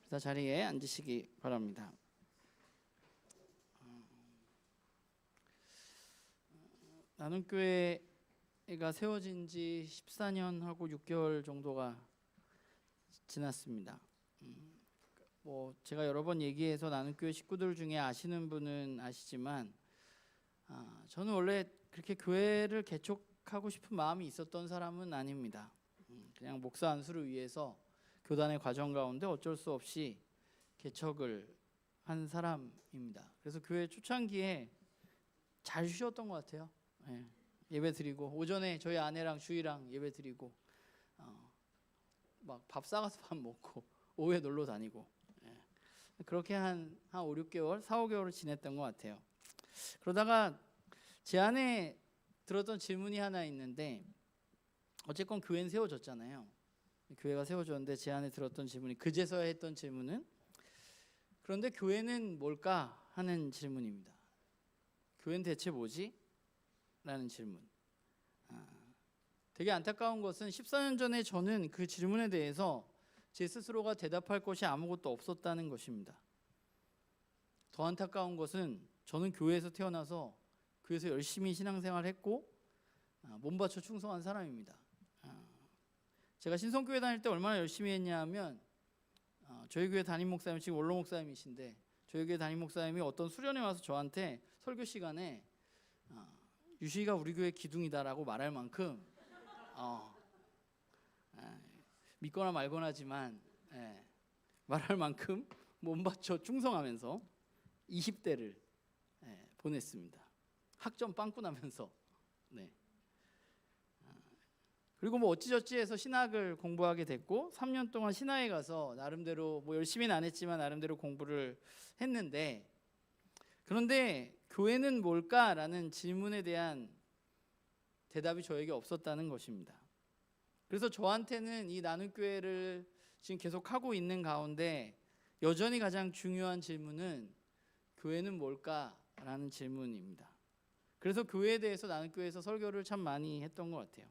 다 자리에 앉으시기 바랍니다. 나눔교회가 세워진 지 14년하고 6개월 정도가 지났습니다. 제가 여러 번 얘기해서 나눔교회 식구들 중에 아시는 분은 아시지만 저는 원래 그렇게 교회를 개척하고 싶은 마음이 있었던 사람은 아닙니다. 그냥 목사 안수를 위해서 교단의 과정 가운데 어쩔 수 없이 개척을 한 사람입니다. 그래서 교회 초창기에 잘 쉬었던 것 같아요. 예배 드리고 오전에 저희 아내랑 주희랑 예배 드리고 막 밥 싸가서 밥 먹고 오후에 놀러 다니고 그렇게 한 5, 6개월, 4, 5개월을 지냈던 것 같아요. 그러다가 제 안에 들었던 질문이 하나 있는데, 어쨌건 교회는 세워졌잖아요. 교회가 세워졌는데 제 안에 들었던 질문이, 그제서야 했던 질문은, 그런데 교회는 뭘까 하는 질문입니다. 교회는 대체 뭐지? 라는 질문. 되게 안타까운 것은 14년 전에 저는 그 질문에 대해서 제 스스로가 대답할 것이 아무것도 없었다는 것입니다. 더 안타까운 것은 저는 교회에서 태어나서 교회에서 열심히 신앙생활을 했고 몸바쳐 충성한 사람입니다. 제가 신성교회 다닐 때 얼마나 열심히 했냐 하면, 저희 교회 담임 목사님, 지금 원로 목사님이신데, 저희 교회 담임 목사님이 어떤 수련회 와서 저한테 설교 시간에 유시가 우리 교회 기둥이다라고 말할 만큼 믿거나 말거나지만 말할 만큼 몸바쳐 충성하면서 20대를 보냈습니다. 학점 빵꾸 나면서. 그리고 어찌저찌 해서 신학을 공부하게 됐고 3년 동안 신학에 가서 나름대로 열심히는 안 했지만 나름대로 공부를 했는데, 그런데 교회는 뭘까라는 질문에 대한 대답이 저에게 없었다는 것입니다. 그래서 저한테는 이 나눔교회를 지금 계속 하고 있는 가운데 여전히 가장 중요한 질문은 교회는 뭘까라는 질문입니다. 그래서 교회에 대해서 나눔교회에서 설교를 참 많이 했던 것 같아요.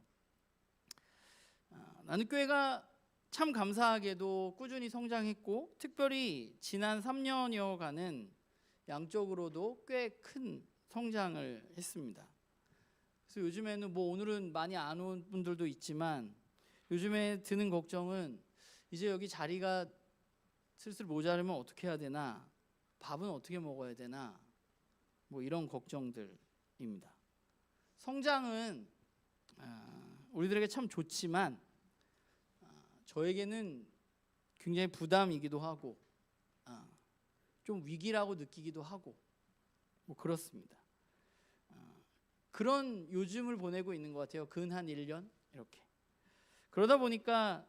나눔교회가 참 감사하게도 꾸준히 성장했고, 특별히 지난 3년여간은 양적으로도 꽤 큰 성장을 했습니다. 그래서 요즘에는 오늘은 많이 안 온 분들도 있지만, 요즘에 드는 걱정은 이제 여기 자리가 슬슬 모자르면 어떻게 해야 되나, 밥은 어떻게 먹어야 되나, 이런 걱정들입니다. 성장은 우리들에게 참 좋지만 저에게는 굉장히 부담이기도 하고 좀 위기라고 느끼기도 하고 그렇습니다. 그런 요즘을 보내고 있는 것 같아요. 근 한 1년 이렇게. 그러다 보니까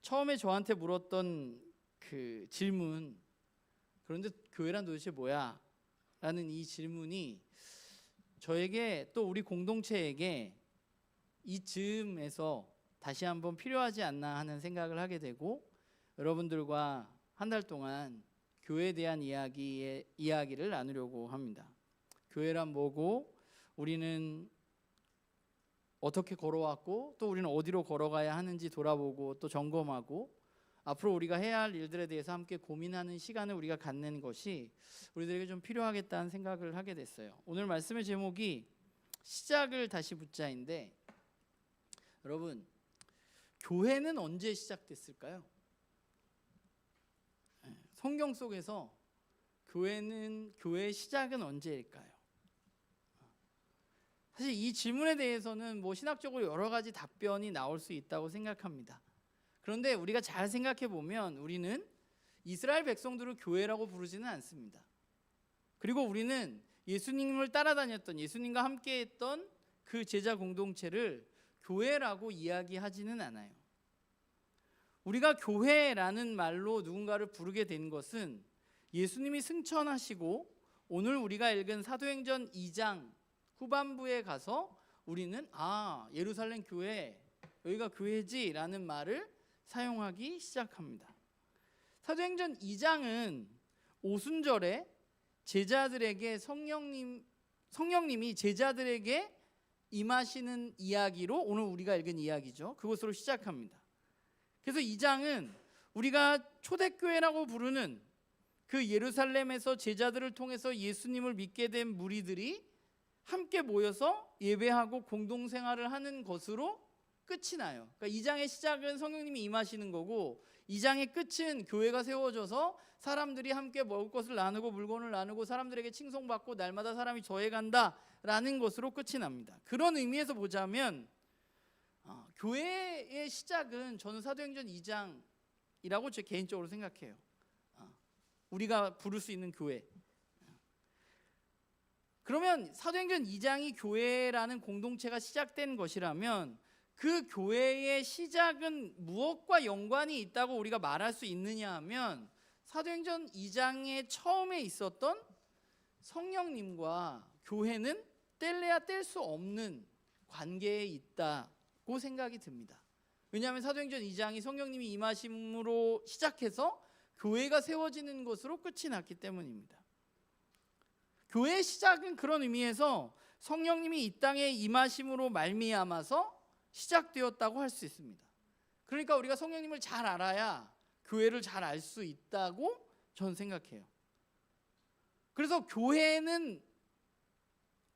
처음에 저한테 물었던 그 질문, 그런데 교회란 도대체 뭐야? 라는 이 질문이 저에게, 또 우리 공동체에게 이 즈음에서 다시 한번 필요하지 않나 하는 생각을 하게 되고, 여러분들과 한 달 동안 교회에 대한 이야기를 나누려고 합니다. 교회란 뭐고, 우리는 어떻게 걸어왔고, 또 우리는 어디로 걸어가야 하는지 돌아보고 또 점검하고, 앞으로 우리가 해야 할 일들에 대해서 함께 고민하는 시간을 우리가 갖는 것이 우리들에게 좀 필요하겠다는 생각을 하게 됐어요. 오늘 말씀의 제목이 시작을 다시 붙자인데, 여러분, 교회는 언제 시작됐을까요? 성경 속에서 교회의 시작은 언제일까요? 사실 이 질문에 대해서는 신학적으로 여러 가지 답변이 나올 수 있다고 생각합니다. 그런데 우리가 잘 생각해 보면 우리는 이스라엘 백성들을 교회라고 부르지는 않습니다. 그리고 우리는 예수님을 따라다녔던, 예수님과 함께했던 그 제자 공동체를 교회라고 이야기하지는 않아요. 우리가 교회라는 말로 누군가를 부르게 된 것은 예수님이 승천하시고 오늘 우리가 읽은 사도행전 2장 후반부에 가서 우리는 예루살렘 교회, 여기가 교회지 라는 말을 사용하기 시작합니다. 사도행전 2장은 오순절에 제자들에게 성령님이 제자들에게 임하시는 이야기로, 오늘 우리가 읽은 이야기죠, 그것으로 시작합니다. 그래서 2장은 우리가 초대교회라고 부르는 그 예루살렘에서 제자들을 통해서 예수님을 믿게 된 무리들이 함께 모여서 예배하고 공동생활을 하는 것으로 끝이 나요. 그러니까 2장의 시작은 성령님이 임하시는 거고 2장의 끝은 교회가 세워져서 사람들이 함께 먹을 것을 나누고 물건을 나누고 사람들에게 칭송받고 날마다 사람이 저해간다라는 것으로 끝이 납니다. 그런 의미에서 보자면 교회의 시작은 저는 사도행전 2장이라고 제 개인적으로 생각해요. 우리가 부를 수 있는 교회. 그러면 사도행전 2장이 교회라는 공동체가 시작된 것이라면 그 교회의 시작은 무엇과 연관이 있다고 우리가 말할 수 있느냐 하면 사도행전 2장의 처음에 있었던 성령님과 교회는 뗄래야 뗄 수 없는 관계에 있다고 생각이 듭니다. 왜냐하면 사도행전 2장이 성령님이 임하심으로 시작해서 교회가 세워지는 것으로 끝이 났기 때문입니다. 교회의 시작은 그런 의미에서 성령님이 이 땅에 임하심으로 말미암아서 시작되었다고 할 수 있습니다. 그러니까 우리가 성령님을 잘 알아야 교회를 잘 알 수 있다고 저는 생각해요. 그래서 교회는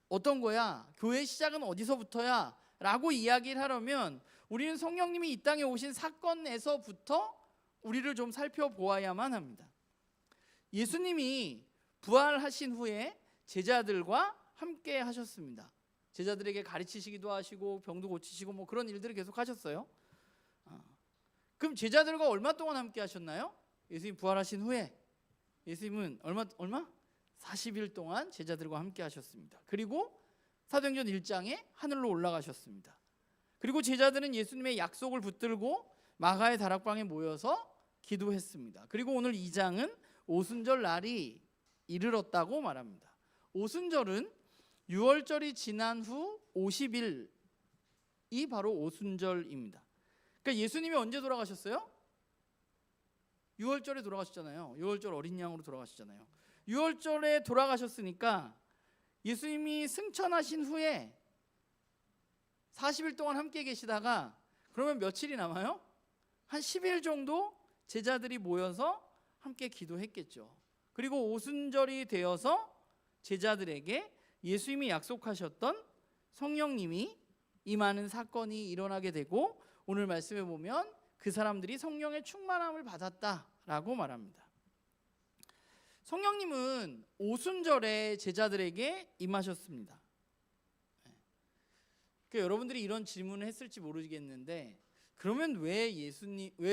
어떤 거야? 교회의 시작은 어디서부터야? 라고 이야기를 하려면 우리는 성령님이 이 땅에 오신 사건에서부터 우리를 좀 살펴보아야만 합니다. 예수님이 부활하신 후에 제자들과 함께 하셨습니다. 제자들에게 가르치시기도 하시고 병도 고치시고 뭐 그런 일들을 계속 하셨어요. 그럼 제자들과 얼마 동안 함께 하셨나요? 예수님 부활하신 후에 예수님은 얼마? 40일 동안 제자들과 함께 하셨습니다. 그리고 사도행전 1장에 하늘로 올라가셨습니다. 그리고 제자들은 예수님의 약속을 붙들고 마가의 다락방에 모여서 기도했습니다. 그리고 오늘 2장은 오순절 날이 이르렀다고 말합니다. 오순절은 유월절이 지난 후 50일이 바로 오순절입니다. 그러니까 예수님이 언제 돌아가셨어요? 유월절에 돌아가셨잖아요. 유월절 어린 양으로 돌아가셨잖아요. 유월절에 돌아가셨으니까 예수님이 승천하신 후에 40일 동안 함께 계시다가 그러면 며칠이 남아요? 한 10일 정도 제자들이 모여서 함께 기도했겠죠. 그리고 오순절이 되어서 제자들에게 예수님이 약속하셨던 성령님이 임하는 사건이 일어나게 되고 오늘 말씀에 보면 그 사람들이 성령의 충만함을 받았다라고 말합니다. 성령님은 오순절에 제자들에게 임하셨습니다. 그러니까 여러분들이 이런 질문을 했을지 모르겠는데 그러면 왜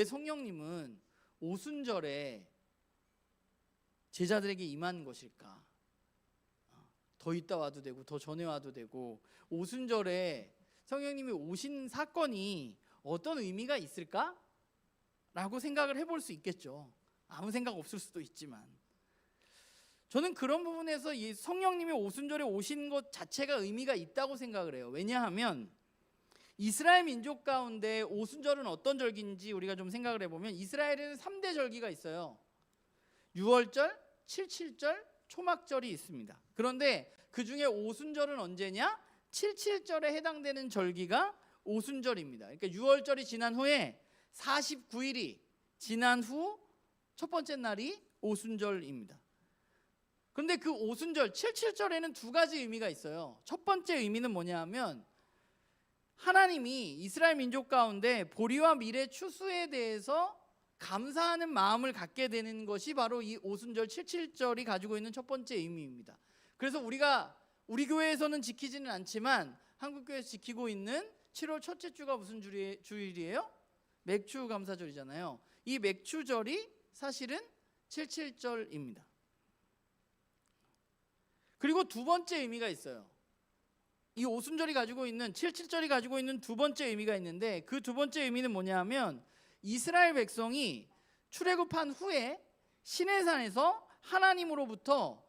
성령님은 오순절에 제자들에게 임한 것일까? 더 있다 와도 되고 더 전에 와도 되고 오순절에 성령님이 오신 사건이 어떤 의미가 있을까? 라고 생각을 해볼 수 있겠죠. 아무 생각 없을 수도 있지만 저는 그런 부분에서 이 성령님이 오순절에 오신 것 자체가 의미가 있다고 생각을 해요. 왜냐하면 이스라엘 민족 가운데 오순절은 어떤 절기인지 우리가 좀 생각을 해보면 이스라엘에는 3대 절기가 있어요. 유월절, 칠칠절, 초막절이 있습니다. 그런데 그 중에 오순절은 언제냐? 칠칠절에 해당되는 절기가 오순절입니다. 그러니까 유월절이 지난 후에 49일이 지난 후 첫 번째 날이 오순절입니다. 그런데 그 오순절, 칠칠절에는 두 가지 의미가 있어요. 첫 번째 의미는 뭐냐 하면 하나님이 이스라엘 민족 가운데 보리와 밀의 추수에 대해서 감사하는 마음을 갖게 되는 것이 바로 이 오순절, 칠칠절이 가지고 있는 첫 번째 의미입니다. 그래서 우리 교회에서는 지키지는 않지만 한국교회에서 지키고 있는 7월 첫째 주가 무슨 주일이에요? 맥주 감사절이잖아요. 이 맥주절이 사실은 칠칠절입니다. 그리고 두 번째 의미가 있어요. 이 오순절이 가지고 있는 칠칠절이 가지고 있는 두 번째 의미가 있는데 그 두 번째 의미는 뭐냐면 이스라엘 백성이 출애굽한 후에 시내산에서 하나님으로부터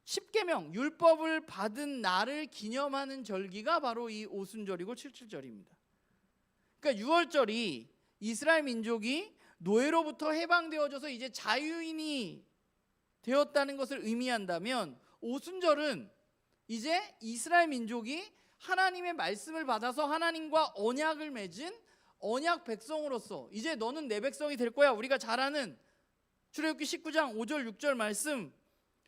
십계명 율법을 받은 날을 기념하는 절기가 바로 이 오순절이고 칠칠절입니다. 그러니까 유월절이 이스라엘 민족이 노예로부터 해방되어져서 이제 자유인이 되었다는 것을 의미한다면 오순절은 이제 이스라엘 민족이 하나님의 말씀을 받아서 하나님과 언약을 맺은 언약 백성으로서 이제 너는 내 백성이 될 거야. 우리가 잘 아는 출애굽기 19장 5절 6절 말씀,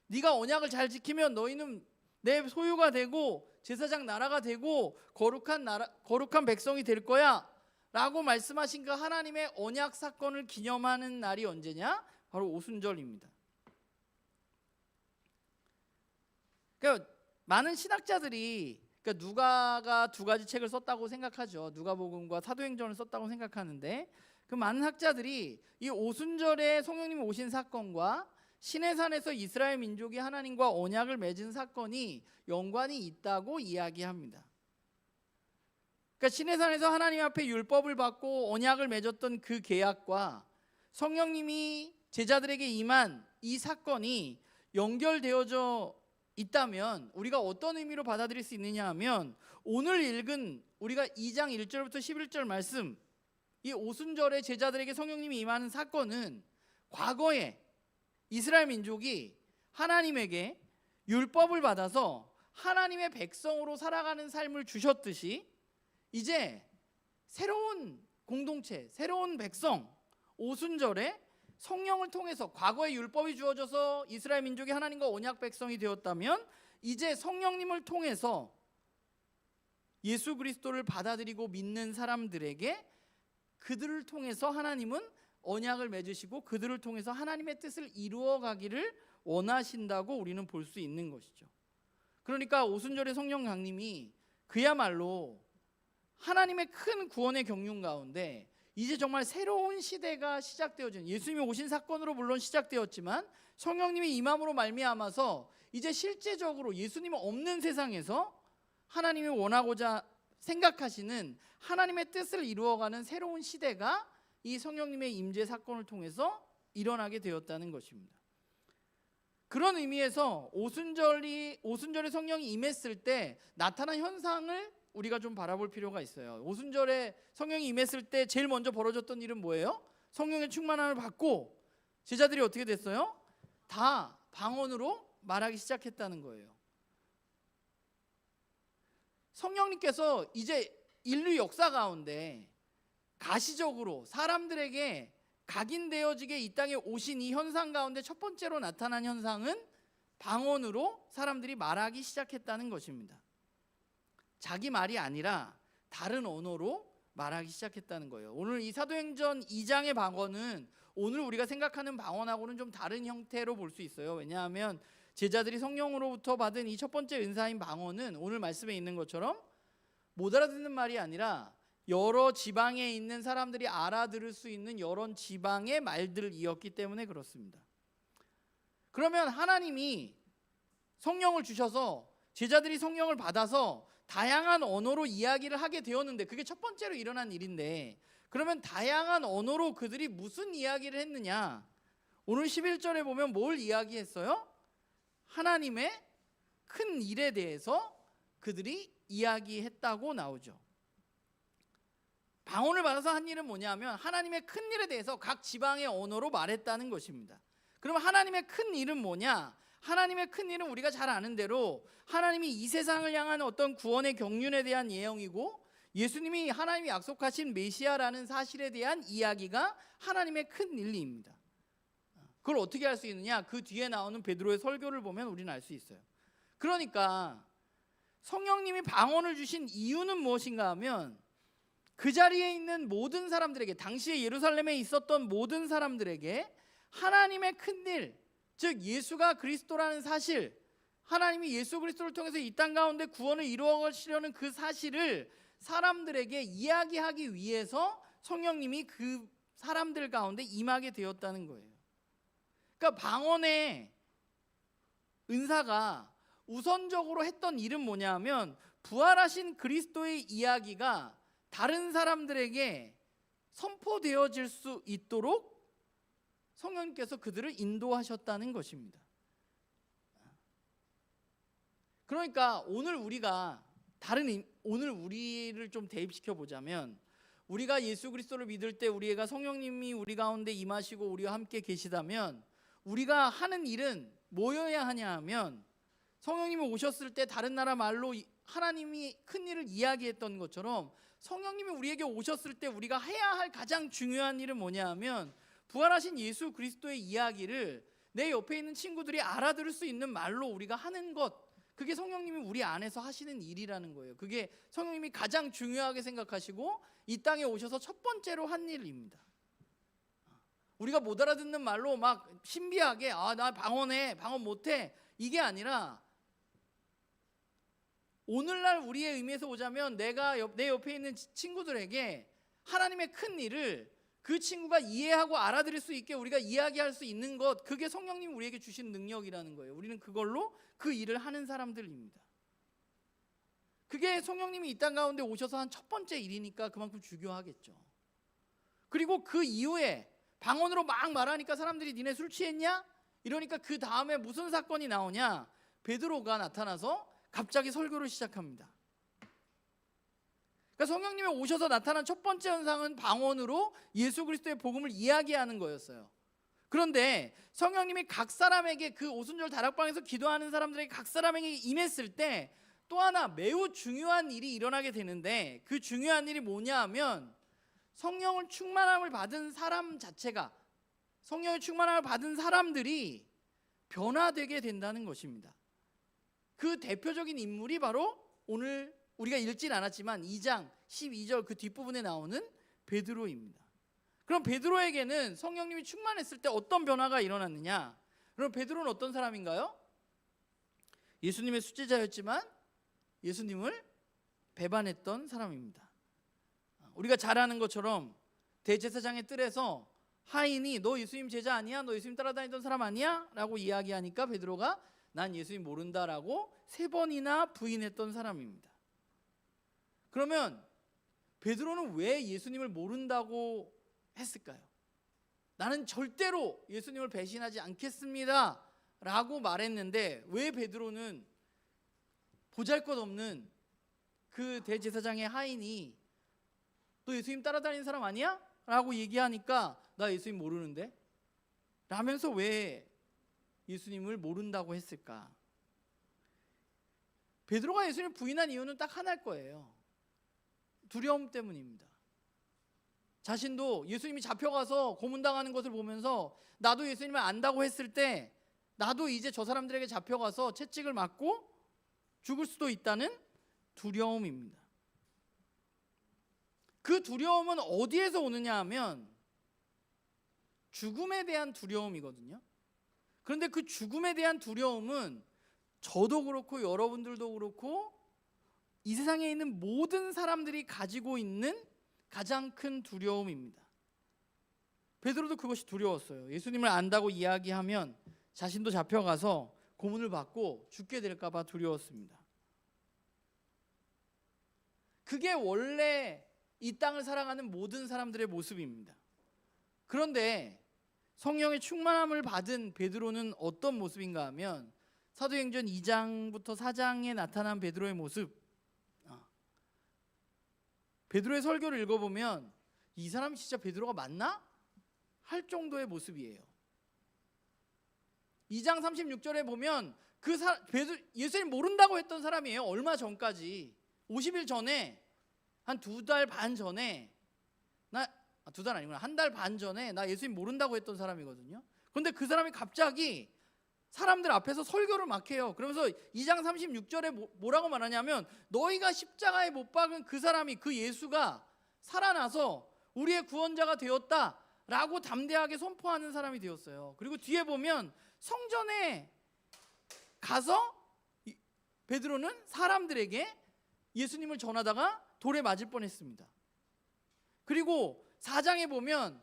네가 언약을 잘 지키면 너희는 내 소유가 되고 제사장 나라가 되고 거룩한 백성이 될 거야 라고 말씀하신 그 하나님의 언약 사건을 기념하는 날이 언제냐? 바로 오순절입니다. 그러니까 많은 신학자들이 누가가 두 가지 책을 썼다고 생각하죠. 누가복음과 사도행전을 썼다고 생각하는데, 그 많은 학자들이 이 오순절에 성령님이 오신 사건과 시내산에서 이스라엘 민족이 하나님과 언약을 맺은 사건이 연관이 있다고 이야기합니다. 그러니까 시내산에서 하나님 앞에 율법을 받고 언약을 맺었던 그 계약과 성령님이 제자들에게 임한 이 사건이 연결되어져 있다면 우리가 어떤 의미로 받아들일 수 있느냐 하면, 오늘 읽은 우리가 2장 1절부터 11절 말씀, 이 오순절에 제자들에게 성령님이 임하는 사건은 과거에 이스라엘 민족이 하나님에게 율법을 받아서 하나님의 백성으로 살아가는 삶을 주셨듯이 이제 새로운 공동체, 새로운 백성, 오순절에 성령을 통해서, 과거에 율법이 주어져서 이스라엘 민족이 하나님과 언약 백성이 되었다면 이제 성령님을 통해서 예수 그리스도를 받아들이고 믿는 사람들에게 그들을 통해서 하나님은 언약을 맺으시고 그들을 통해서 하나님의 뜻을 이루어 가기를 원하신다고 우리는 볼 수 있는 것이죠. 그러니까 오순절의 성령 강림이 그야말로 하나님의 큰 구원의 경륜 가운데 이제 정말 새로운 시대가 시작되어진, 예수님이 오신 사건으로 물론 시작되었지만 성령님이 임함으로 말미암아서 이제 실제적으로 예수님 없는 세상에서 하나님이 원하고자 생각하시는 하나님의 뜻을 이루어가는 새로운 시대가 이 성령님의 임재 사건을 통해서 일어나게 되었다는 것입니다. 그런 의미에서 오순절에 성령이 임했을 때 나타난 현상을 우리가 좀 바라볼 필요가 있어요. 오순절에 성령이 임했을 때 제일 먼저 벌어졌던 일은 뭐예요? 성령의 충만함을 받고 제자들이 어떻게 됐어요? 다 방언으로 말하기 시작했다는 거예요. 성령님께서 이제 인류 역사 가운데 가시적으로 사람들에게 각인되어지게 이 땅에 오신 이 현상 가운데 첫 번째로 나타난 현상은 방언으로 사람들이 말하기 시작했다는 것입니다. 자기 말이 아니라 다른 언어로 말하기 시작했다는 거예요. 오늘 이 사도행전 2장의 방언은 오늘 우리가 생각하는 방언하고는 좀 다른 형태로 볼 수 있어요. 왜냐하면 제자들이 성령으로부터 받은 이 첫 번째 은사인 방언은 오늘 말씀에 있는 것처럼 못 알아듣는 말이 아니라 여러 지방에 있는 사람들이 알아들을 수 있는 여러 지방의 말들이었기 때문에 그렇습니다. 그러면 하나님이 성령을 주셔서 제자들이 성령을 받아서 다양한 언어로 이야기를 하게 되었는데, 그게 첫 번째로 일어난 일인데, 그러면 다양한 언어로 그들이 무슨 이야기를 했느냐? 오늘 11절에 보면 뭘 이야기했어요? 하나님의 큰 일에 대해서 그들이 이야기했다고 나오죠. 방언을 받아서 한 일은 뭐냐면 하나님의 큰 일에 대해서 각 지방의 언어로 말했다는 것입니다. 그럼 하나님의 큰 일은 뭐냐? 하나님의 큰 일은 우리가 잘 아는 대로 하나님이 이 세상을 향한 어떤 구원의 경륜에 대한 예언이고, 예수님이 하나님이 약속하신 메시아라는 사실에 대한 이야기가 하나님의 큰 일입니다. 그걸 어떻게 알 수 있느냐? 그 뒤에 나오는 베드로의 설교를 보면 우리는 알 수 있어요. 그러니까 성령님이 방언을 주신 이유는 무엇인가 하면 그 자리에 있는 모든 사람들에게, 당시에 예루살렘에 있었던 모든 사람들에게 하나님의 큰 일, 즉 예수가 그리스도라는 사실, 하나님이 예수 그리스도를 통해서 이 땅 가운데 구원을 이루어 가시려는 그 사실을 사람들에게 이야기하기 위해서 성령님이 그 사람들 가운데 임하게 되었다는 거예요. 그러니까 방언의 은사가 우선적으로 했던 일은 뭐냐 하면 부활하신 그리스도의 이야기가 다른 사람들에게 선포되어질 수 있도록 성령님께서 그들을 인도하셨다는 것입니다. 그러니까 오늘 우리를 좀 대입시켜 보자면, 우리가 예수 그리스도를 믿을 때 우리가 성령님이 우리 가운데 임하시고 우리와 함께 계시다면 우리가 하는 일은 뭐여야 하냐 하면, 성령님이 오셨을 때 다른 나라 말로 하나님이 큰 일을 이야기했던 것처럼 성령님이 우리에게 오셨을 때 우리가 해야 할 가장 중요한 일은 뭐냐 하면 부활하신 예수 그리스도의 이야기를 내 옆에 있는 친구들이 알아들을 수 있는 말로 우리가 하는 것, 그게 성령님이 우리 안에서 하시는 일이라는 거예요. 그게 성령님이 가장 중요하게 생각하시고 이 땅에 오셔서 첫 번째로 한 일입니다. 우리가 못 알아듣는 말로 막 신비하게 나 방언해, 방언 못해, 이게 아니라 오늘날 우리의 의미에서 보자면 내 옆에 있는 친구들에게 하나님의 큰 일을 그 친구가 이해하고 알아들을 수 있게 우리가 이야기할 수 있는 것, 그게 성령님이 우리에게 주신 능력이라는 거예요. 우리는 그걸로 그 일을 하는 사람들입니다. 그게 성령님이 이 땅 가운데 오셔서 한 첫 번째 일이니까 그만큼 중요하겠죠. 그리고 그 이후에 방언으로 막 말하니까 사람들이 니네 술 취했냐? 이러니까 그 다음에 무슨 사건이 나오냐? 베드로가 나타나서 갑자기 설교를 시작합니다. 그러니까 성령님이 오셔서 나타난 첫 번째 현상은 방언으로 예수 그리스도의 복음을 이야기하는 거였어요. 그런데 성령님이 각 사람에게 그 오순절 다락방에서 기도하는 사람들에게 각 사람에게 임했을 때 또 하나 매우 중요한 일이 일어나게 되는데, 그 중요한 일이 뭐냐 하면 성령을 충만함을 받은 사람 자체가, 성령의 충만함을 받은 사람들이 변화되게 된다는 것입니다. 그 대표적인 인물이 바로 오늘 우리가 읽진 않았지만 2장 12절 그 뒷부분에 나오는 베드로입니다. 그럼 베드로에게는 성령님이 충만했을 때 어떤 변화가 일어났느냐? 그럼 베드로는 어떤 사람인가요? 예수님의 수제자였지만 예수님을 배반했던 사람입니다. 우리가 잘 아는 것처럼 대제사장의 뜰에서 하인이 너 예수님 제자 아니야? 너 예수님 따라다니던 사람 아니야? 라고 이야기하니까 베드로가 난 예수님 모른다라고 3번이나 부인했던 사람입니다. 그러면 베드로는 왜 예수님을 모른다고 했을까요? 나는 절대로 예수님을 배신하지 않겠습니다 라고 말했는데 왜 베드로는 보잘것없는 그 대제사장의 하인이 너 예수님 따라다니는 사람 아니야? 라고 얘기하니까 나 예수님 모르는데? 라면서 왜 예수님을 모른다고 했을까? 베드로가 예수님을 부인한 이유는 딱 하나일 거예요. 두려움 때문입니다. 자신도 예수님이 잡혀가서 고문당하는 것을 보면서 나도 예수님을 안다고 했을 때 나도 이제 저 사람들에게 잡혀가서 채찍을 맞고 죽을 수도 있다는 두려움입니다. 그 두려움은 어디에서 오느냐 하면 죽음에 대한 두려움이거든요. 그런데 그 죽음에 대한 두려움은 저도 그렇고 여러분들도 그렇고 이 세상에 있는 모든 사람들이 가지고 있는 가장 큰 두려움입니다. 베드로도 그것이 두려웠어요. 예수님을 안다고 이야기하면 자신도 잡혀가서 고문을 받고 죽게 될까 봐 두려웠습니다. 그게 원래 이 땅을 살아가는 모든 사람들의 모습입니다. 그런데 성령의 충만함을 받은 베드로는 어떤 모습인가 하면 사도행전 2장부터 4장에 나타난 베드로의 모습, 베드로의 설교를 읽어보면 이 사람이 진짜 베드로가 맞나? 할 정도의 모습이에요. 2장 36절에 보면 예수님 모른다고 했던 사람이에요. 얼마 전까지 50일 전에 한 2달 반 전에 2달 아니구나. 1달 반 전에 나 예수님 모른다고 했던 사람이거든요. 그런데 그 사람이 갑자기 사람들 앞에서 설교를 막 해요. 그러면서 2장 36절에 뭐라고 말하냐면 너희가 십자가에 못 박은 그 사람이, 그 예수가 살아나서 우리의 구원자가 되었다라고 담대하게 선포하는 사람이 되었어요. 그리고 뒤에 보면 성전에 가서 베드로는 사람들에게 예수님을 전하다가 돌에 맞을 뻔했습니다. 그리고 4장에 보면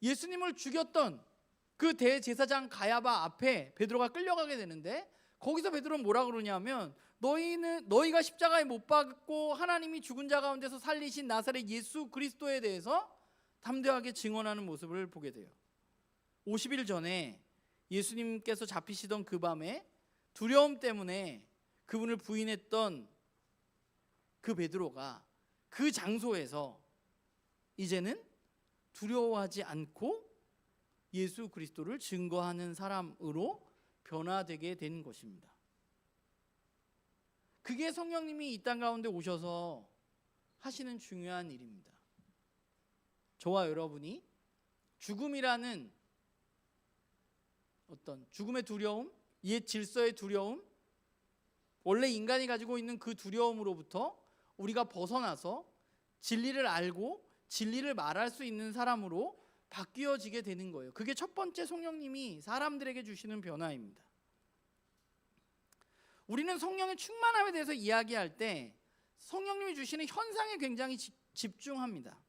예수님을 죽였던 그 대제사장 가야바 앞에 베드로가 끌려가게 되는데 거기서 베드로는 뭐라 그러냐면 너희가 십자가에 못 박고 하나님이 죽은 자 가운데서 살리신 나사렛 예수 그리스도에 대해서 담대하게 증언하는 모습을 보게 돼요. 50일 전에 예수님께서 잡히시던 그 밤에 두려움 때문에 그분을 부인했던 그 베드로가 그 장소에서 이제는 두려워하지 않고 예수 그리스도를 증거하는 사람으로 변화되게 된 것입니다. 그게 성령님이 이 땅 가운데 오셔서 하시는 중요한 일입니다. 저와 여러분이 죽음이라는 어떤 죽음의 두려움, 옛 질서의 두려움, 원래 인간이 가지고 있는 그 두려움으로부터 우리가 벗어나서 진리를 알고 진리를 말할 수 있는 사람으로 바뀌어지게 되는 거예요. 그게 첫 번째 성령님이 사람들에게 주시는 변화입니다. 우리는 성령의 충만함에 대해서 이야기할 때 성령님이 주시는 현상에 굉장히 집중합니다.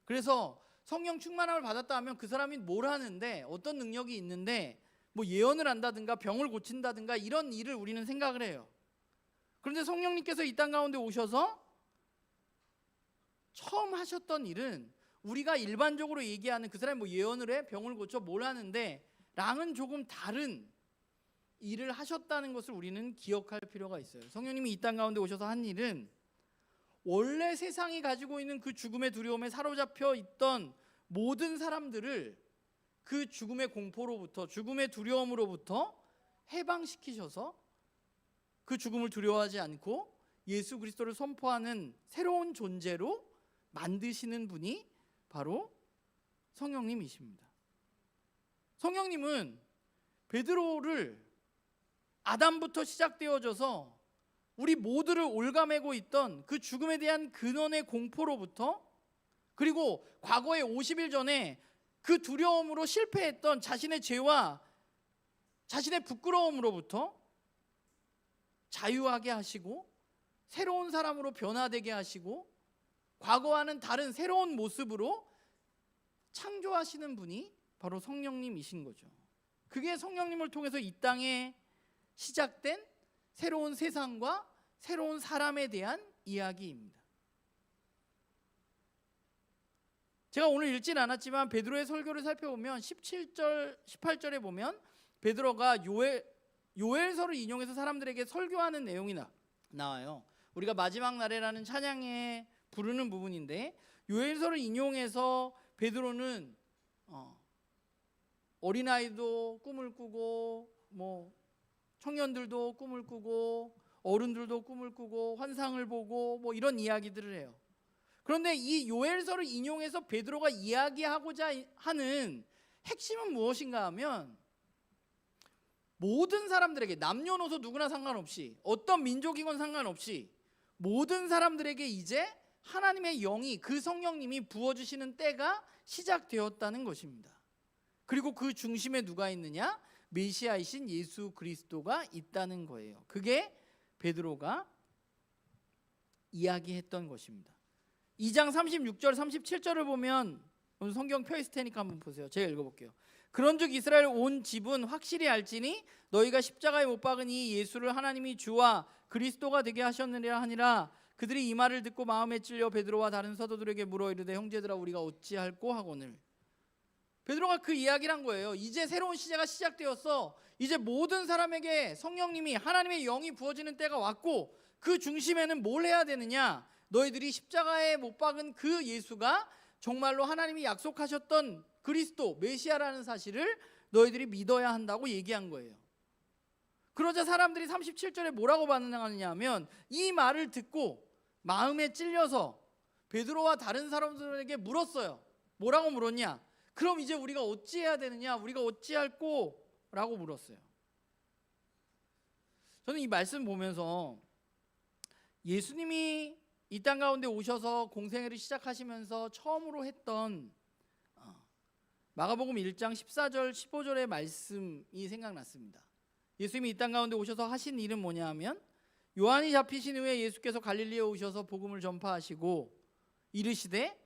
그래서 성령 충만함을 받았다 하면 그 사람이 뭘 하는데, 어떤 능력이 있는데, 뭐 예언을 한다든가 병을 고친다든가 이런 일을 우리는 생각을 해요. 그런데 성령님께서 이 땅 가운데 오셔서 처음 하셨던 일은 우리가 일반적으로 얘기하는 그 사람이 뭐 예언을 해, 병을 고쳐, 뭘 하는데 랑은 조금 다른 일을 하셨다는 것을 우리는 기억할 필요가 있어요. 성령님이 이 땅 가운데 오셔서 한 일은 원래 세상이 가지고 있는 그 죽음의 두려움에 사로잡혀 있던 모든 사람들을 그 죽음의 공포로부터, 죽음의 두려움으로부터 해방시키셔서 그 죽음을 두려워하지 않고 예수 그리스도를 선포하는 새로운 존재로 만드시는 분이 바로 성령님이십니다. 성령님은 베드로를 아담부터 시작되어져서 우리 모두를 올가매고 있던 그 죽음에 대한 근원의 공포로부터, 그리고 과거에 50일 전에 그 두려움으로 실패했던 자신의 죄와 자신의 부끄러움으로부터 자유하게 하시고 새로운 사람으로 변화되게 하시고 과거와는 다른 새로운 모습으로 창조하시는 분이 바로 성령님이신 거죠. 그게 성령님을 통해서 이 땅에 시작된 새로운 세상과 새로운 사람에 대한 이야기입니다. 제가 오늘 읽진 않았지만 베드로의 설교를 살펴보면 17절, 18절에 보면 베드로가 요엘서를 인용해서 사람들에게 설교하는 내용이 나와요. 우리가 마지막 날에라는 찬양에 부르는 부분인데, 요엘서를 인용해서 베드로는 어린아이도 꿈을 꾸고 뭐 청년들도 꿈을 꾸고 어른들도 꿈을 꾸고 환상을 보고 뭐 이런 이야기들을 해요. 그런데 이 요엘서를 인용해서 베드로가 이야기하고자 하는 핵심은 무엇인가 하면, 모든 사람들에게, 남녀노소 누구나 상관없이, 어떤 민족이건 상관없이 모든 사람들에게 이제 하나님의 영이, 그 성령님이 부어주시는 때가 시작되었다는 것입니다. 그리고 그 중심에 누가 있느냐? 메시아이신 예수 그리스도가 있다는 거예요. 그게 베드로가 이야기했던 것입니다. 2장 36절 37절을 보면, 오늘 성경 펴 있을 테니까 한번 보세요. 제가 읽어볼게요. 그런즉 이스라엘 온 집은 확실히 알지니 너희가 십자가에 못 박은 이 예수를 하나님이 주와 그리스도가 되게 하셨느니라 하니라. 그들이 이 말을 듣고 마음에 찔려 베드로와 다른 사도들에게 물어 이르되 형제들아 우리가 어찌할꼬 하거늘. 베드로가 그 이야기를 한 거예요. 이제 새로운 시대가 시작되었어. 이제 모든 사람에게 성령님이, 하나님의 영이 부어지는 때가 왔고, 그 중심에는 뭘 해야 되느냐? 너희들이 십자가에 못 박은 그 예수가 정말로 하나님이 약속하셨던 그리스도, 메시아라는 사실을 너희들이 믿어야 한다고 얘기한 거예요. 그러자 사람들이 37절에 뭐라고 반응하느냐 하면, 이 말을 듣고 마음에 찔려서 베드로와 다른 사람들에게 물었어요. 뭐라고 물었냐? 그럼 이제 우리가 어찌해야 되느냐? 우리가 어찌할꼬? 라고 물었어요. 저는 이 말씀 보면서 예수님이 이 땅 가운데 오셔서 공생애를 시작하시면서 처음으로 했던 마가복음 1장 14절 15절의 말씀이 생각났습니다. 예수님이 이 땅 가운데 오셔서 하신 일은 뭐냐 하면, 요한이 잡히신 후에 예수께서 갈릴리에 오셔서 복음을 전파하시고 이르시되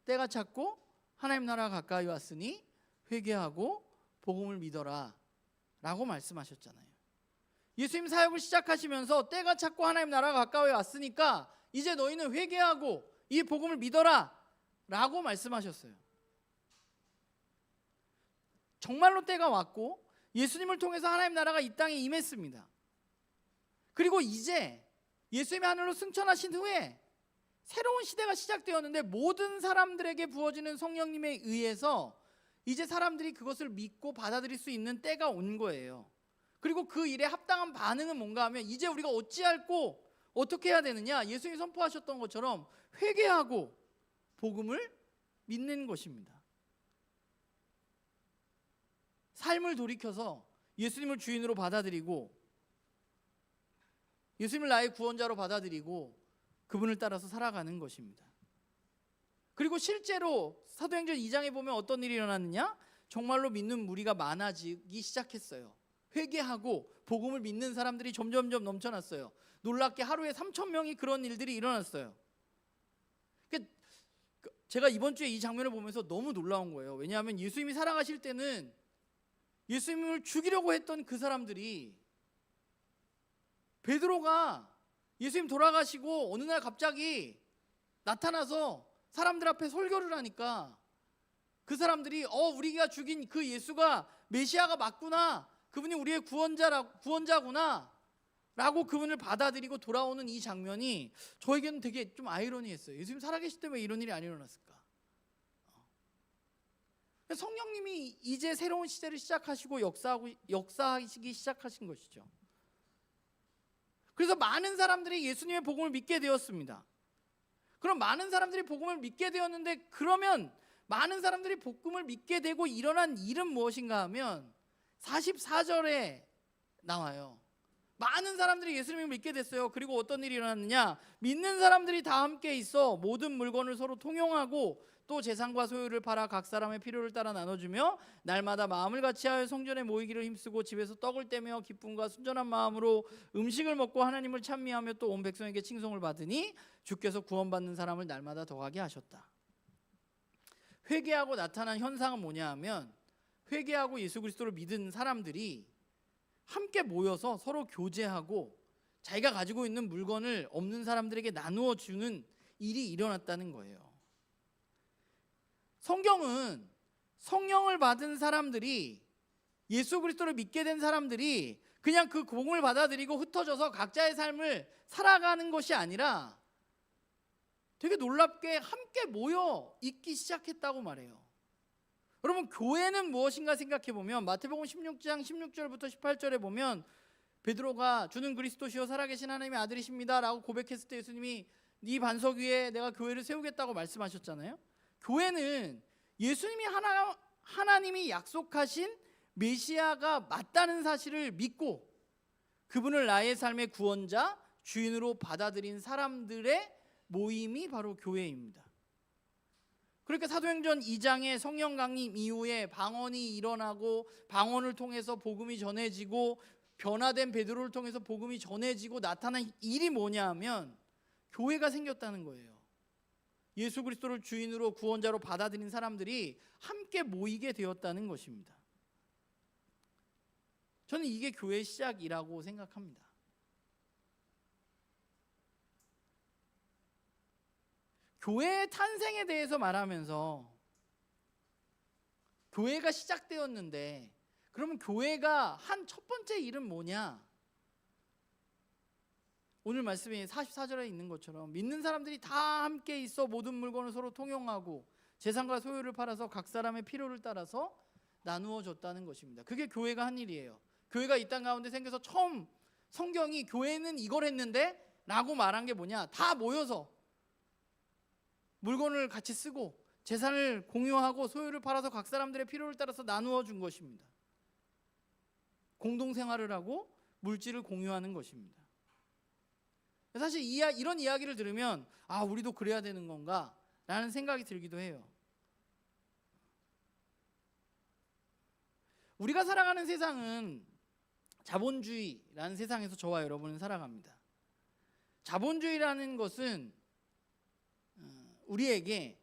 때가 찼고 하나님 나라가 가까이 왔으니 회개하고 복음을 믿어라 라고 말씀하셨잖아요. 예수님 사역을 시작하시면서 때가 찼고 하나님 나라가 가까이 왔으니까 이제 너희는 회개하고 이 복음을 믿어라 라고 말씀하셨어요. 정말로 때가 왔고 예수님을 통해서 하나님 나라가 이 땅에 임했습니다. 그리고 이제 예수님이 하늘로 승천하신 후에 새로운 시대가 시작되었는데, 모든 사람들에게 부어지는 성령님에 의해서 이제 사람들이 그것을 믿고 받아들일 수 있는 때가 온 거예요. 그리고 그 일에 합당한 반응은 뭔가 하면, 이제 우리가 어떻게 해야 되느냐? 예수님이 선포하셨던 것처럼 회개하고 복음을 믿는 것입니다. 삶을 돌이켜서 예수님을 주인으로 받아들이고 예수님을 나의 구원자로 받아들이고 그분을 따라서 살아가는 것입니다. 그리고 실제로 사도행전 2장에 보면 어떤 일이 일어났느냐? 정말로 믿는 무리가 많아지기 시작했어요. 회개하고 복음을 믿는 사람들이 점점점 넘쳐났어요. 놀랍게 하루에 3,000명이 그런 일들이 일어났어요. 제가 이번 주에 이 장면을 보면서 너무 놀라운 거예요. 왜냐하면 예수님이 살아가실 때는 예수님을 죽이려고 했던 그 사람들이 베드로가 예수님 돌아가시고 어느 날 갑자기 나타나서 사람들 앞에 설교를 하니까 그 사람들이 우리가 죽인 그 예수가 메시아가 맞구나, 그분이 우리의 구원자구나 라고 그분을 받아들이고 돌아오는 이 장면이 저에게는 되게 좀 아이러니했어요. 예수님 살아계실 때 왜 이런 일이 안 일어났을까? 성령님이 이제 새로운 시대를 시작하시고 역사하시기 시작하신 것이죠. 그래서 많은 사람들이 예수님의 복음을 믿게 되었습니다. 그럼 많은 사람들이 복음을 믿게 되었는데, 그러면 많은 사람들이 복음을 믿게 되고 일어난 일은 무엇인가 하면 44절에 나와요. 많은 사람들이 예수님을 믿게 됐어요. 그리고 어떤 일이 일어났느냐? 믿는 사람들이 다 함께 있어 모든 물건을 서로 통용하고 또 재산과 소유를 팔아 각 사람의 필요를 따라 나눠주며 날마다 마음을 같이하여 성전에 모이기를 힘쓰고 집에서 떡을 떼며 기쁨과 순전한 마음으로 음식을 먹고 하나님을 찬미하며 또 온 백성에게 칭송을 받으니 주께서 구원받는 사람을 날마다 더하게 하셨다. 회개하고 나타난 현상은 뭐냐 하면, 회개하고 예수 그리스도를 믿은 사람들이 함께 모여서 서로 교제하고 자기가 가지고 있는 물건을 없는 사람들에게 나누어 주는 일이 일어났다는 거예요. 성경은 성령을 받은 사람들이, 예수 그리스도를 믿게 된 사람들이 그냥 그 복음을 받아들이고 흩어져서 각자의 삶을 살아가는 것이 아니라 되게 놀랍게 함께 모여 있기 시작했다고 말해요. 여러분, 교회는 무엇인가 생각해 보면 마태복음 16장 16절부터 18절에 보면 베드로가 주는 그리스도시요 살아계신 하나님의 아들이십니다 라고 고백했을 때 예수님이 네 반석 위에 내가 교회를 세우겠다고 말씀하셨잖아요. 교회는 예수님이 하나님이 약속하신 메시아가 맞다는 사실을 믿고 그분을 나의 삶의 구원자, 주인으로 받아들인 사람들의 모임이 바로 교회입니다. 그러니까 사도행전 2장의 성령 강림 이후에 방언이 일어나고 방언을 통해서 복음이 전해지고 변화된 베드로를 통해서 복음이 전해지고 나타난 일이 뭐냐 하면 교회가 생겼다는 거예요. 예수 그리스도를 주인으로 구원자로 받아들인 사람들이 함께 모이게 되었다는 것입니다. 저는 이게 교회의 시작이라고 생각합니다. 교회의 탄생에 대해서 말하면서 교회가 시작되었는데, 그러면 교회가 한 첫 번째 일은 뭐냐? 오늘 말씀에 44절에 있는 것처럼 믿는 사람들이 다 함께 있어 모든 물건을 서로 통용하고 재산과 소유를 팔아서 각 사람의 필요를 따라서 나누어 줬다는 것입니다. 그게 교회가 한 일이에요. 교회가 이 땅 가운데 생겨서 처음 성경이 교회는 이걸 했는데 라고 말한 게 뭐냐? 다 모여서 물건을 같이 쓰고 재산을 공유하고 소유를 팔아서 각 사람들의 필요를 따라서 나누어 준 것입니다. 공동생활을 하고 물질을 공유하는 것입니다. 사실 이런 이야기를 들으면 우리도 그래야 되는 건가? 라는 생각이 들기도 해요. 우리가 살아가는 세상은 자본주의라는 세상에서 저와 여러분은 살아갑니다. 자본주의라는 것은 우리에게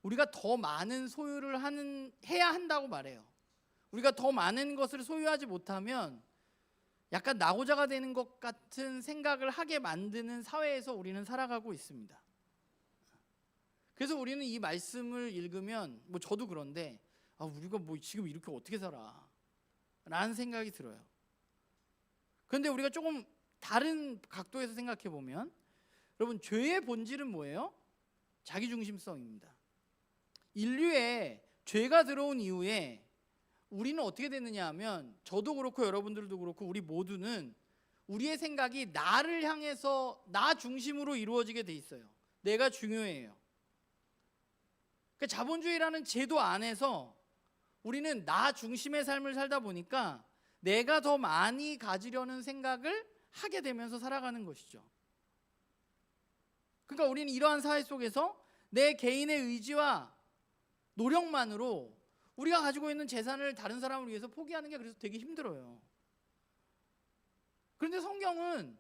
우리가 더 많은 소유를 해야 한다고 말해요. 우리가 더 많은 것을 소유하지 못하면 약간 낙오자가 되는 것 같은 생각을 하게 만드는 사회에서 우리는 살아가고 있습니다. 그래서 우리는 이 말씀을 읽으면 저도 그런데 우리가 지금 이렇게 어떻게 살아? 라는 생각이 들어요. 그런데 우리가 조금 다른 각도에서 생각해 보면, 여러분, 죄의 본질은 뭐예요? 자기중심성입니다. 인류에 죄가 들어온 이후에 우리는 어떻게 됐느냐 하면, 저도 그렇고 여러분들도 그렇고 우리 모두는 우리의 생각이 나를 향해서 나 중심으로 이루어지게 돼 있어요. 내가 중요해요. 그러니까 자본주의라는 제도 안에서 우리는 나 중심의 삶을 살다 보니까 내가 더 많이 가지려는 생각을 하게 되면서 살아가는 것이죠. 그러니까 우리는 이러한 사회 속에서 내 개인의 의지와 노력만으로 우리가 가지고 있는 재산을 다른 사람을 위해서 포기하는 게 그래서 되게 힘들어요. 그런데 성경은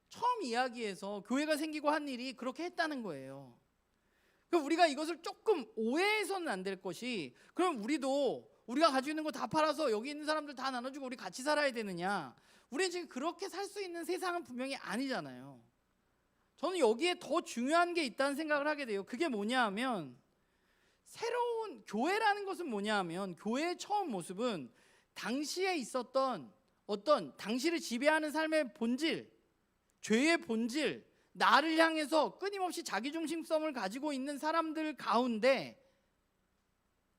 처음 이야기에서 교회가 생기고 한 일이 그렇게 했다는 거예요. 그럼 우리가 이것을 조금 오해해서는 안 될 것이, 그럼 우리도 우리가 가지고 있는 거 다 팔아서 여기 있는 사람들 다 나눠주고 우리 같이 살아야 되느냐? 우리는 지금 그렇게 살 수 있는 세상은 분명히 아니잖아요. 저는 여기에 더 중요한 게 있다는 생각을 하게 돼요. 그게 뭐냐 하면, 새로운 교회라는 것은 뭐냐 하면, 교회의 처음 모습은 당시에 있었던 어떤 당시를 지배하는 삶의 본질, 죄의 본질, 나를 향해서 끊임없이 자기중심성을 가지고 있는 사람들 가운데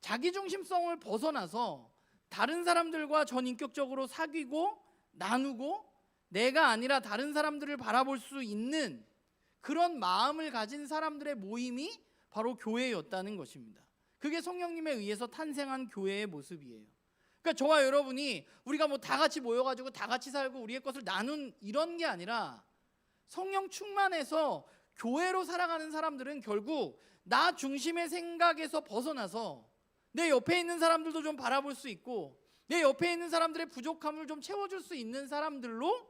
자기중심성을 벗어나서 다른 사람들과 전인격적으로 사귀고 나누고 내가 아니라 다른 사람들을 바라볼 수 있는 그런 마음을 가진 사람들의 모임이 바로 교회였다는 것입니다. 그게 성령님에 의해서 탄생한 교회의 모습이에요. 그러니까 저와 여러분이 우리가 뭐 다 같이 모여가지고 다 같이 살고 우리의 것을 나눈 이런 게 아니라, 성령 충만해서 교회로 살아가는 사람들은 결국 나 중심의 생각에서 벗어나서 내 옆에 있는 사람들도 좀 바라볼 수 있고 내 옆에 있는 사람들의 부족함을 좀 채워줄 수 있는 사람들로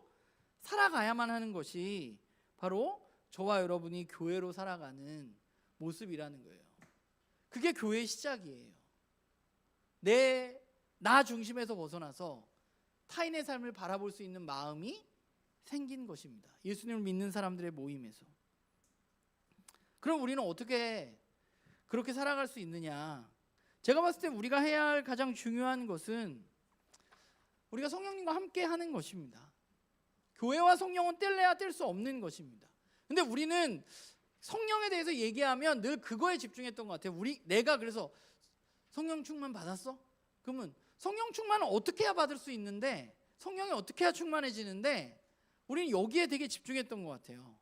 살아가야만 하는 것이 바로 저와 여러분이 교회로 살아가는 모습이라는 거예요. 그게 교회의 시작이에요. 나 중심에서 벗어나서 타인의 삶을 바라볼 수 있는 마음이 생긴 것입니다. 예수님을 믿는 사람들의 모임에서. 그럼 우리는 어떻게 그렇게 살아갈 수 있느냐? 제가 봤을 때 우리가 해야 할 가장 중요한 것은 우리가 성령님과 함께 하는 것입니다. 교회와 성령은 뗄래야 뗄 수 없는 것입니다. 근데 우리는 성령에 대해서 얘기하면 늘 그거에 집중했던 것 같아요. 내가 그래서 성령 충만 받았어? 그러면 성령 충만은 어떻게 해야 받을 수 있는데, 성령이 어떻게 해야 충만해지는데, 우리는 여기에 되게 집중했던 것 같아요.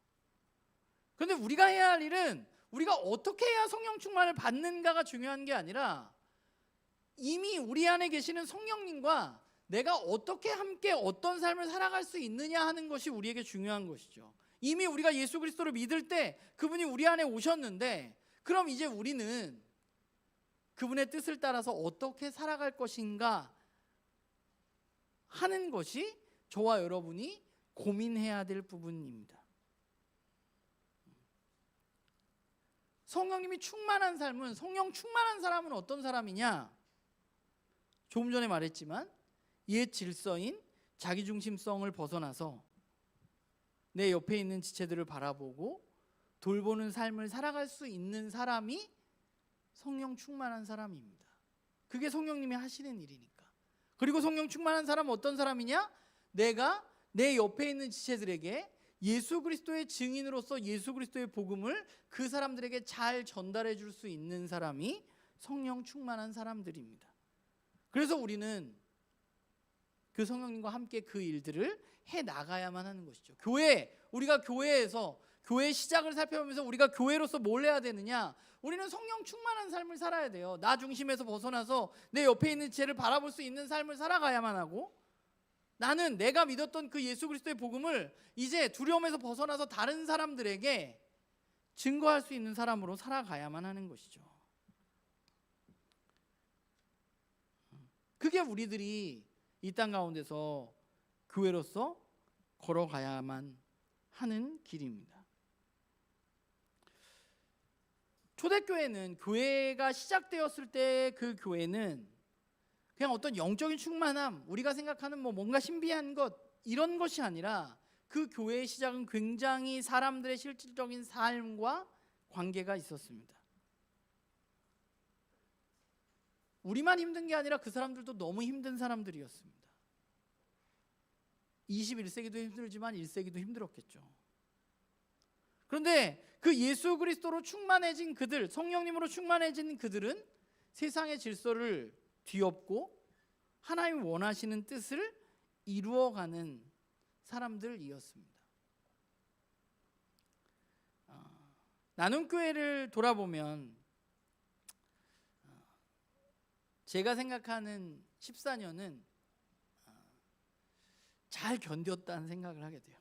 그런데 우리가 해야 할 일은 우리가 어떻게 해야 성령 충만을 받는가가 중요한 게 아니라, 이미 우리 안에 계시는 성령님과 내가 어떻게 함께 어떤 삶을 살아갈 수 있느냐 하는 것이 우리에게 중요한 것이죠. 이미 우리가 예수 그리스도를 믿을 때 그분이 우리 안에 오셨는데, 그럼 이제 우리는 그분의 뜻을 따라서 어떻게 살아갈 것인가 하는 것이 저와 여러분이 고민해야 될 부분입니다. 성령님이 충만한 삶은, 성령 충만한 사람은 어떤 사람이냐? 조금 전에 말했지만 옛 질서인 자기중심성을 벗어나서 내 옆에 있는 지체들을 바라보고 돌보는 삶을 살아갈 수 있는 사람이 성령 충만한 사람입니다. 그게 성령님이 하시는 일이니까. 그리고 성령 충만한 사람은 어떤 사람이냐? 내가 내 옆에 있는 지체들에게 예수 그리스도의 증인으로서 예수 그리스도의 복음을 그 사람들에게 잘 전달해 줄 수 있는 사람이 성령 충만한 사람들입니다. 그래서 우리는 그 성령님과 함께 그 일들을 해 나가야만 하는 것이죠. 우리가 교회에서 교회의 시작을 살펴보면서 우리가 교회로서 뭘 해야 되느냐? 우리는 성령 충만한 삶을 살아야 돼요. 나 중심에서 벗어나서 내 옆에 있는 지체를 바라볼 수 있는 삶을 살아가야만 하고, 나는 내가 믿었던 그 예수 그리스도의 복음을 이제 두려움에서 벗어나서 다른 사람들에게 증거할 수 있는 사람으로 살아가야만 하는 것이죠. 그게 우리들이 이 땅 가운데서 교회로서 걸어가야만 하는 길입니다. 초대교회는, 교회가 시작되었을 때 그 교회는 그냥 어떤 영적인 충만함, 우리가 생각하는 뭔가 신비한 것, 이런 것이 아니라 그 교회의 시작은 굉장히 사람들의 실질적인 삶과 관계가 있었습니다. 우리만 힘든 게 아니라 그 사람들도 너무 힘든 사람들이었습니다. 21세기도 힘들지만 1세기도 힘들었겠죠. 그런데 그 예수 그리스도로 충만해진 그들, 성령님으로 충만해진 그들은 세상의 질서를 뒤엎고 하나님이 원하시는 뜻을 이루어가는 사람들이었습니다. 나눔교회를 돌아보면 제가 생각하는 14년은 잘 견뎠다는 생각을 하게 돼요.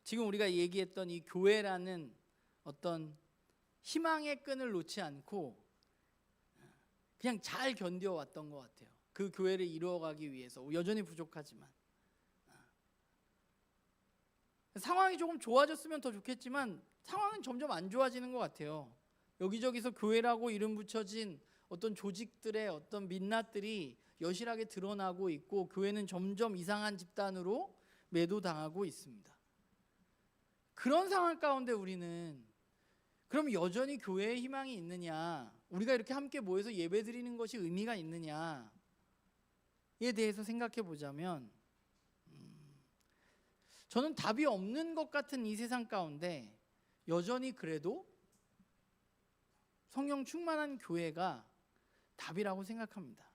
지금 우리가 얘기했던 이 교회라는 어떤 희망의 끈을 놓지 않고 그냥 잘 견뎌왔던 것 같아요. 그 교회를 이루어가기 위해서 여전히 부족하지만 상황이 조금 좋아졌으면 더 좋겠지만 상황은 점점 안 좋아지는 것 같아요. 여기저기서 교회라고 이름 붙여진 어떤 조직들의 어떤 민낯들이 여실하게 드러나고 있고 교회는 점점 이상한 집단으로 매도당하고 있습니다. 그런 상황 가운데 우리는 그럼 여전히 교회에 희망이 있느냐, 우리가 이렇게 함께 모여서 예배드리는 것이 의미가 있느냐에 대해서 생각해 보자면 저는 답이 없는 것 같은 이 세상 가운데 여전히 그래도 성령 충만한 교회가 답이라고 생각합니다.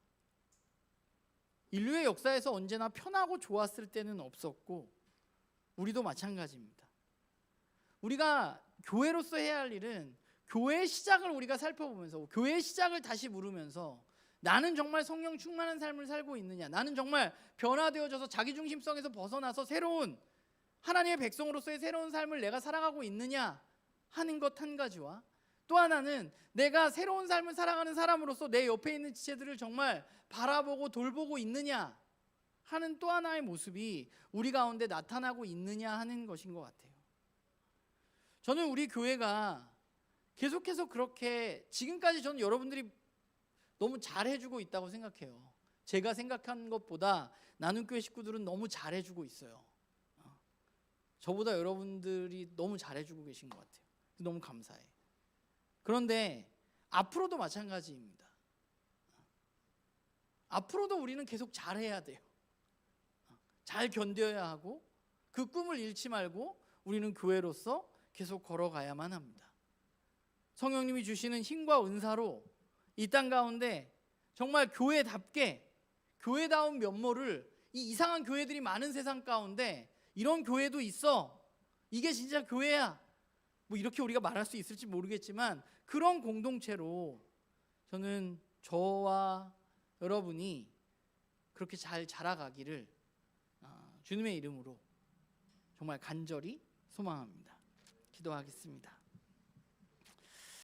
인류의 역사에서 언제나 편하고 좋았을 때는 없었고 우리도 마찬가지입니다. 우리가 교회로서 해야 할 일은 교회의 시작을 우리가 살펴보면서 교회의 시작을 다시 물으면서 나는 정말 성령 충만한 삶을 살고 있느냐, 나는 정말 변화되어져서 자기중심성에서 벗어나서 새로운 하나님의 백성으로서의 새로운 삶을 내가 살아가고 있느냐 하는 것 한 가지와 또 하나는 내가 새로운 삶을 살아가는 사람으로서 내 옆에 있는 지체들을 정말 바라보고 돌보고 있느냐 하는 또 하나의 모습이 우리 가운데 나타나고 있느냐 하는 것인 것 같아요. 저는 우리 교회가 계속해서 그렇게 지금까지 저는 여러분들이 너무 잘해주고 있다고 생각해요. 제가 생각한 것보다 나눔교회 식구들은 너무 잘해주고 있어요. 저보다 여러분들이 너무 잘해주고 계신 것 같아요. 너무 감사해. 그런데 앞으로도 마찬가지입니다. 앞으로도 우리는 계속 잘해야 돼요. 잘 견뎌야 하고 그 꿈을 잃지 말고 우리는 교회로서 계속 걸어가야만 합니다. 성령님이 주시는 힘과 은사로 이 땅 가운데 정말 교회답게 교회다운 면모를 이 이상한 교회들이 많은 세상 가운데 이런 교회도 있어, 이게 진짜 교회야, 뭐 이렇게 우리가 말할 수 있을지 모르겠지만 그런 공동체로 저는 저와 여러분이 그렇게 잘 자라가기를 주님의 이름으로 정말 간절히 소망합니다. 기도하겠습니다.